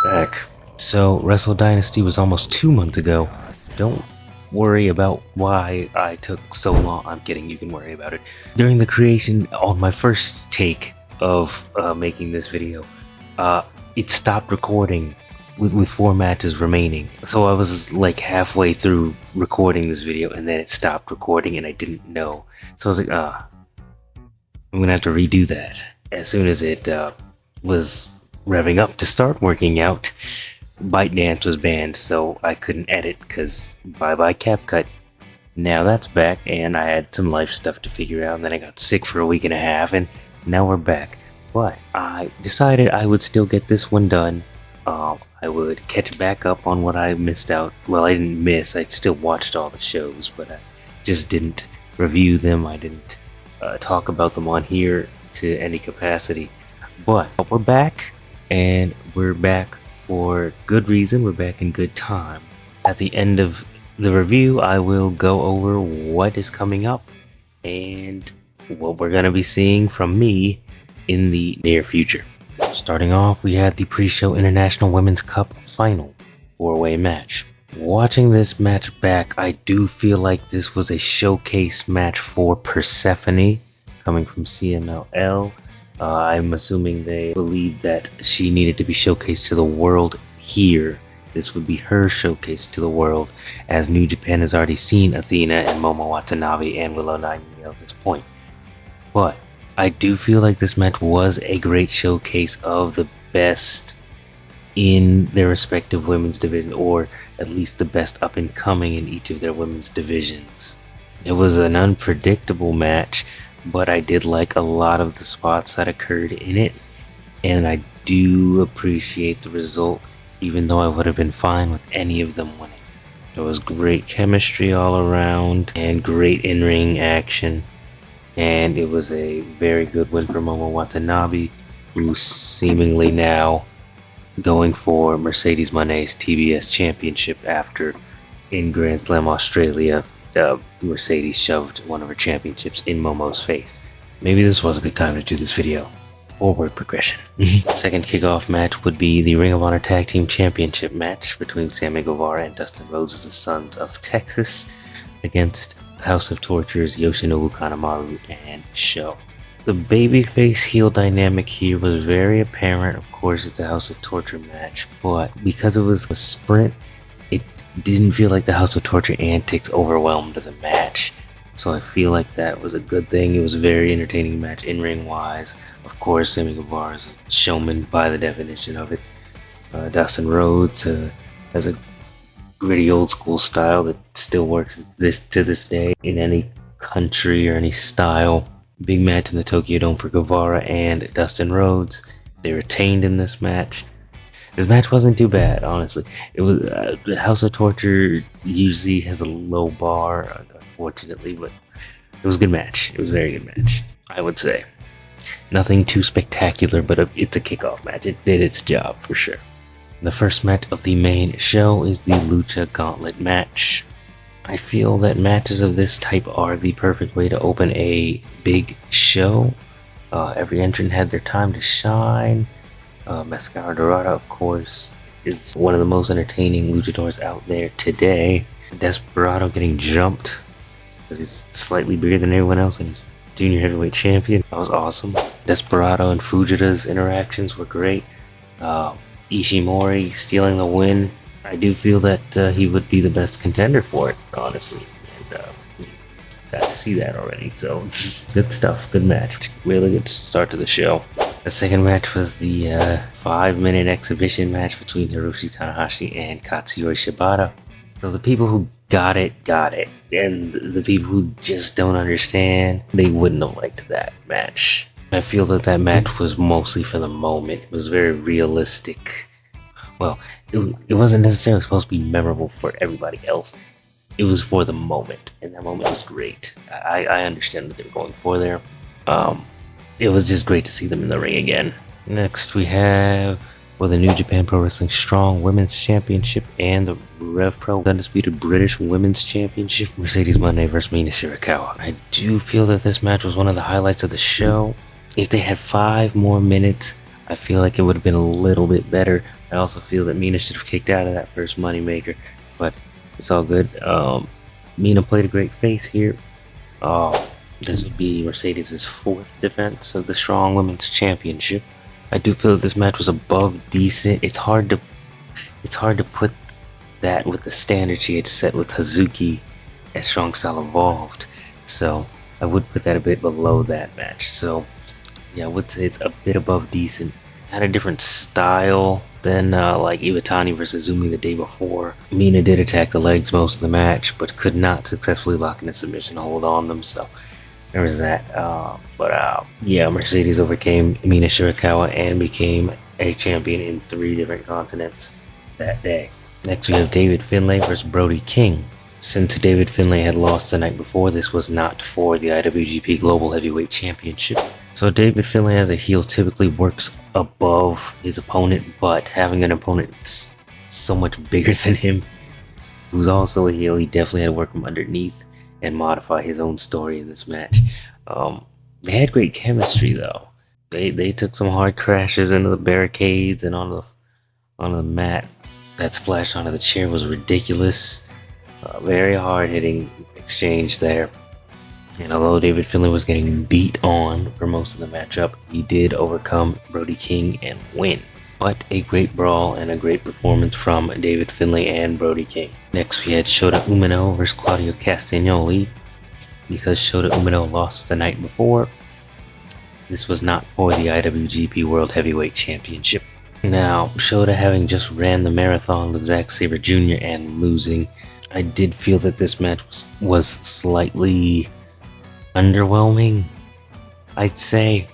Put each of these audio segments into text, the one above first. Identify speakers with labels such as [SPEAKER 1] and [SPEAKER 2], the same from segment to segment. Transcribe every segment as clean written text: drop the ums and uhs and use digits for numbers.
[SPEAKER 1] Back. So, Wrestle Dynasty was almost 2 months ago. Don't worry about why I took so long. I'm kidding, you can worry about it. During the creation, on my first take of making this video, it stopped recording with 4 matches remaining. So I was like halfway through recording this video and then it stopped recording and I didn't know. So I was like, I'm gonna have to redo that. As soon as it was revving up to start working out, ByteDance was banned, so I couldn't edit because bye-bye CapCut. Now that's back, and I had some life stuff to figure out, and then I got sick for a week and a half, and now we're back. But I decided I would still get this one done. I would catch back up on what I missed out. Well, I didn't miss, I still watched all the shows, but I just didn't review them. I didn't talk about them on here to any capacity. But we're back, and we're back for good reason. We're back in good time. At the end of the review, I will go over what is coming up and what we're gonna be seeing from me in the near future. Starting off, we had the pre-show International Women's Cup Final 4-way match. Watching this match back, I do feel like this was a showcase match for Persephone, coming from CMLL. I'm assuming they believed that she needed to be showcased to the world here. This would be her showcase to the world, as New Japan has already seen Athena and Momo Watanabe and Willow Nightingale at this point. But I do feel like this match was a great showcase of the best in their respective women's division, or at least the best up and coming in each of their women's divisions. It was an unpredictable match, but I did like a lot of the spots that occurred in it, and I do appreciate the result, even though I would have been fine with any of them winning. There was great chemistry all around and great in-ring action, and it was a very good win for Momo Watanabe, who's seemingly now going for Mercedes Moné's TBS Championship after in Grand Slam Australia, Mercedes shoved one of her championships in Momo's face. Maybe this was a good time to do this video. Forward progression. Second kickoff match would be the Ring of Honor Tag Team Championship match between Sammy Guevara and Dustin Rhodes, the Sons of Texas, against House of Torture's Yoshinobu Kanemaru and Sho. The babyface heel dynamic here was very apparent. Of course, it's a House of Torture match, but because it was a sprint, it didn't feel like the House of Torture antics overwhelmed the match. So I feel like that was a good thing. It was a very entertaining match in-ring wise. Of course, Sammy Guevara is a showman by the definition of it. Dustin Rhodes has a gritty old school style that still works to this day in any country or any style. Big match in the Tokyo Dome for Guevara and Dustin Rhodes. They retained in this match. This match wasn't too bad, honestly. It was the House of Torture usually has a low bar, unfortunately, but it was a good match. It was a very good match, I would say. Nothing too spectacular, but it's a kickoff match. It did its job for sure. The first match of the main show is the Lucha Gauntlet match. I feel that matches of this type are the perfect way to open a big show. Every entrant had their time to shine. Mascara Dorada, of course, is one of the most entertaining luchadors out there today. Desperado getting jumped because he's slightly bigger than everyone else and he's junior heavyweight champion. That was awesome. Desperado and Fujita's interactions were great. Ishimori stealing the win. I do feel that he would be the best contender for it, honestly. And got to see that already. So it's good stuff. Good match. Really good start to the show. The second match was the 5-minute exhibition match between Hiroshi Tanahashi and Katsuyori Shibata. So the people who got it. And the people who just don't understand, they wouldn't have liked that match. I feel that that match was mostly for the moment. It was very realistic. Well, it wasn't necessarily supposed to be memorable for everybody else. It was for the moment, and that moment was great. I understand what they were going for there. It was just great to see them in the ring again. Next, we have the New Japan Pro Wrestling Strong Women's Championship and the Rev Pro Undisputed British Women's Championship. Mercedes Moné versus Mina Shirakawa. I do feel that this match was one of the highlights of the show. If they had 5 more minutes, I feel like it would have been a little bit better, I also feel that Mina should have kicked out of that first moneymaker, but it's all good. Mina played a great face here. This would be Mercedes' fourth defense of the Strong Women's Championship. I do feel that this match was above decent. It's hard to put that with the standard she had set with Hazuki as Strong Style Evolved. So I would put that a bit below that match. So yeah, I would say it's a bit above decent. Had a different style than like Iwatani versus Zumi the day before. Mina did attack the legs most of the match, but could not successfully lock in a submission hold on them. So there was that. Yeah, Mercedes overcame Mina Shirakawa and became a champion in 3 different continents that day. Next we have David Finlay versus Brody King. Since David Finlay had lost the night before, this was not for the IWGP Global Heavyweight Championship. So David Finlay as a heel typically works above his opponent, but having an opponent so much bigger than him, who's also a heel, he definitely had to work from underneath and modify his own story in this match. They had great chemistry though. They took some hard crashes into the barricades and on the mat. That splash onto the chair was ridiculous. Very hard hitting exchange there. And although David Finlay was getting beat on for most of the matchup, he did overcome Brody King and win. But a great brawl and a great performance from David Finlay and Brody King. Next we had Shota Umino versus Claudio Castagnoli. Because Shota Umino lost the night before, this was not for the IWGP World Heavyweight Championship. Now, Shota having just ran the marathon with Zack Sabre Jr. and losing, I did feel that this match was slightly underwhelming, I'd say.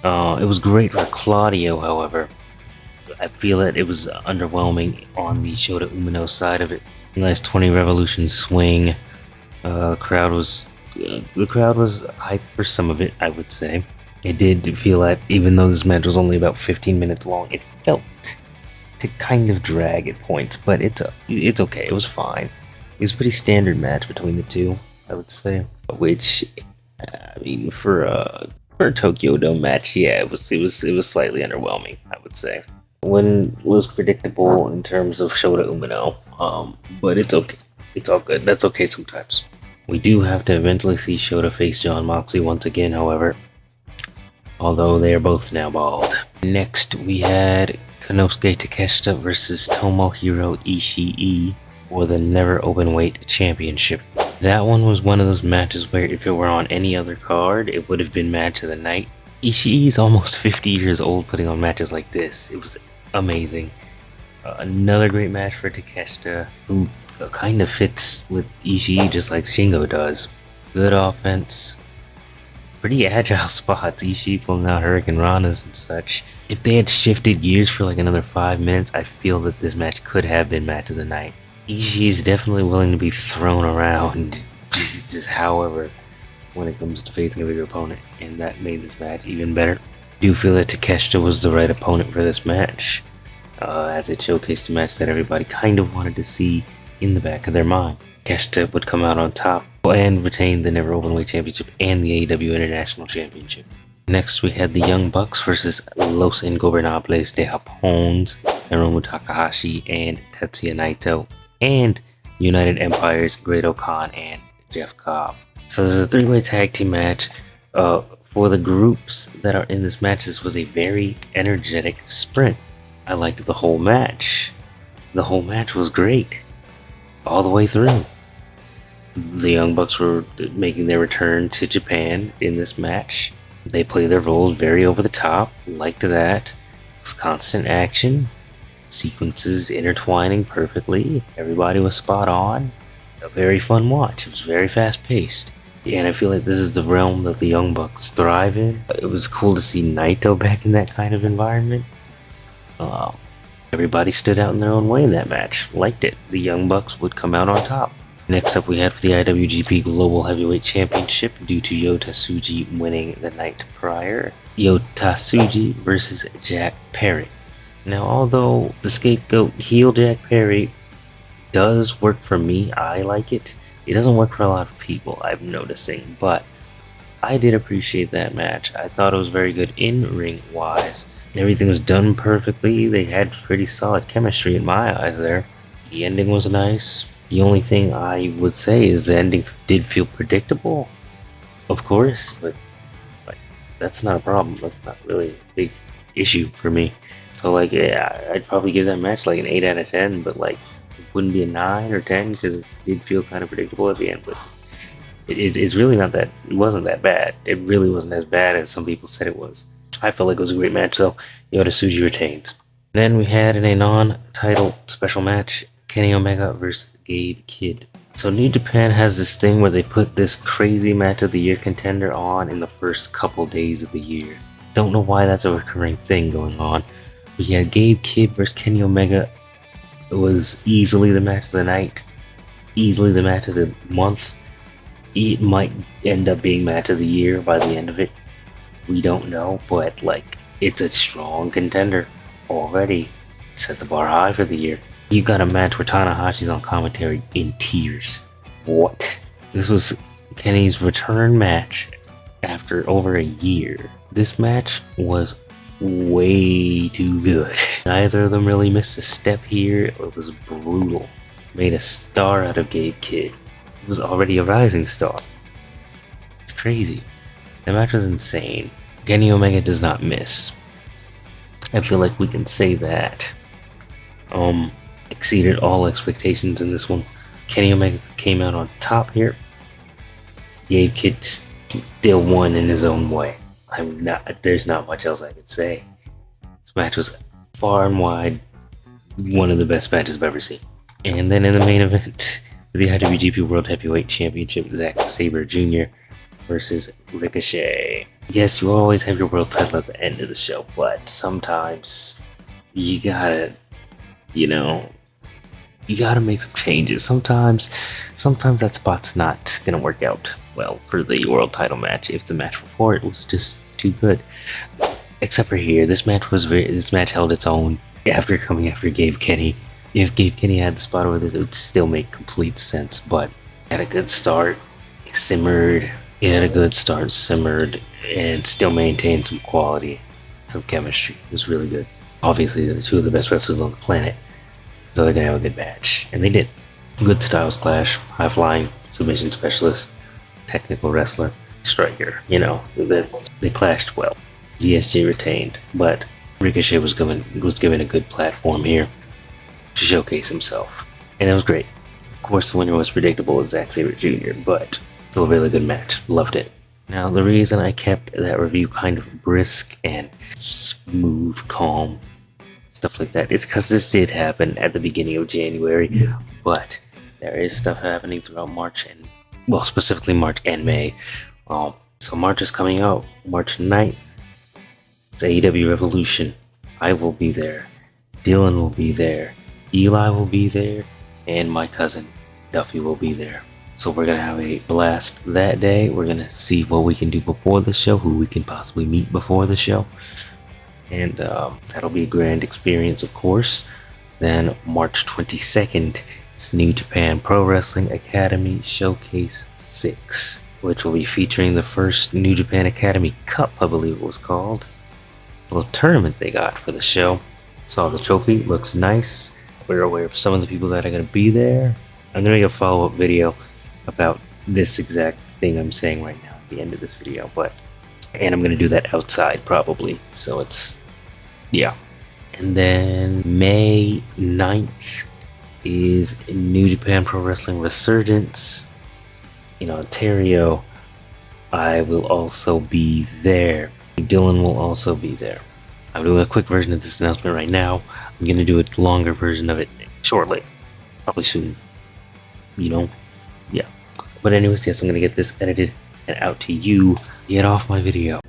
[SPEAKER 1] It was great for Claudio, however. I feel that it was underwhelming on the Shota Umino side of it. Nice 20 revolution swing. The crowd was hyped for some of it, I would say. It did feel that even though this match was only about 15 minutes long, it felt to kind of drag at points, but it's okay. It was fine. It was a pretty standard match between the two, I would say. Which, I mean, for a Tokyo Dome match, yeah, it was slightly underwhelming, I would say. One was predictable in terms of Shota Umino, but it's okay. It's all good. That's okay sometimes. We do have to eventually see Shota face Jon Moxley once again, however, although they are both now bald. Next, we had Konosuke Takeshita versus Tomohiro Ishii for the Never Openweight Championship. That one was one of those matches where if it were on any other card, it would have been match of the night. Ishii is almost 50 years old putting on matches like this. It was amazing. Another great match for Takeshita, who kind of fits with Ishii just like Shingo does. Good offense. Pretty agile spots. Ishii pulling out Hurricane Ranas and such. If they had shifted gears for like another 5 minutes, I feel that this match could have been match of the night. Ishii is definitely willing to be thrown around, just however, when it comes to facing a bigger opponent, and that made this match even better. I do feel that Takeshita was the right opponent for this match, as it showcased a match that everybody kind of wanted to see in the back of their mind. Takeshita would come out on top and retain the Never Openweight Championship and the AEW International Championship. Next, we had the Young Bucks versus Los Ingobernables de Japón's Hiromu Takahashi and Tetsuya Naito, and United Empire's Great-O-Khan and Jeff Cobb. So this is a 3-way tag team match. For the groups that are in this match, this was a very energetic sprint. I liked the whole match. The whole match was great. All the way through. The Young Bucks were making their return to Japan in this match. They played their roles very over the top. Liked that. It was constant action. Sequences intertwining perfectly. Everybody was spot on. A very fun watch. It was very fast paced. And I feel like this is the realm that the Young Bucks thrive in. It was cool to see Naito back in that kind of environment. Everybody stood out in their own way in that match. Liked it. The Young Bucks would come out on top. Next up we had for the IWGP Global Heavyweight Championship, due to Yota Tsuji winning the night prior. Yota Tsuji versus Jack Perry. Now, although the scapegoat heel Jack Perry does work for me, I like it. It doesn't work for a lot of people, I'm noticing, but I did appreciate that match. I thought it was very good in-ring wise. Everything was done perfectly. They had pretty solid chemistry in my eyes there. The ending was nice. The only thing I would say is the ending did feel predictable, of course, but like that's not a problem. That's not really a big issue for me. So like, yeah, I'd probably give that match like an 8 out of 10, but like it wouldn't be a 9 or 10 because it did feel kind of predictable at the end. But it's really not that. It wasn't that bad. It really wasn't as bad as some people said it was. I felt like it was a great match, though. Yota Tsuji retains. Then we had in a non-title special match, Kenny Omega versus Gabe Kidd. So New Japan has this thing where they put this crazy match of the year contender on in the first couple days of the year. Don't know why that's a recurring thing going on. But yeah, Gabe Kidd versus Kenny Omega was easily the match of the night. Easily the match of the month. It might end up being match of the year by the end of it. We don't know, but like it's a strong contender already. Set the bar high for the year. You got a match where Tanahashi's on commentary in tears. What? This was Kenny's return match after over a year. This match was way too good. Neither of them really missed a step here. It was brutal. Made a star out of Gabe Kidd. He was already a rising star. It's crazy. The match was insane. Kenny Omega does not miss. I feel like we can say that. Exceeded all expectations in this one. Kenny Omega came out on top here. Gabe Kidd still won in his own way. There's not much else I could say. This match was far and wide one of the best matches I've ever seen. And then in the main event, the IWGP World Heavyweight Championship, Zack Sabre Jr. versus Ricochet. Yes, you always have your world title at the end of the show, but sometimes you gotta, you gotta make some changes. Sometimes that spot's not gonna work out well for the world title match if the match before it was just too good. Except for here, this match held its own after coming after Gabe Kenny. If Gabe Kenny had the spot over this, it would still make complete sense, but had a good start, simmered, and still maintained some quality, some chemistry. It was really good. Obviously, they're two of the best wrestlers on the planet, so they're gonna have a good match, and they did. Good styles clash, high flying, submission specialist, technical wrestler, striker. They clashed well. ZSJ retained, but Ricochet was given a good platform here to showcase himself, and it was great. Of course, the winner was predictable with Zack Sabre Jr., but still a really good match. Loved it. Now, the reason I kept that review kind of brisk and smooth, calm, stuff like that, is because this did happen at the beginning of January, but there is stuff happening throughout March specifically March and May. So March is coming out, March 9th. It's AEW Revolution. I will be there. Dylan will be there. Eli will be there. And my cousin, Duffy, will be there. So we're going to have a blast that day. We're going to see what we can do before the show, who we can possibly meet before the show. And that'll be a grand experience, of course. Then March 22nd, it's New Japan Pro Wrestling Academy Showcase 6, which will be featuring the first New Japan Academy Cup, I believe it was called. It's a little tournament they got for the show. Saw the trophy, looks nice. We're aware of some of the people that are going to be there. I'm going to make a follow-up video about this exact thing I'm saying right now at the end of this video, and I'm going to do that outside probably, so it's, yeah. And then May 9th is New Japan Pro Wrestling Resurgence in Ontario. I will also be there. Dylan will also be there. I'm doing a quick version of this announcement right now. I'm going to do a longer version of it shortly. Probably soon. Yeah. But anyways, yes, I'm going to get this edited and out to you. Get off my video.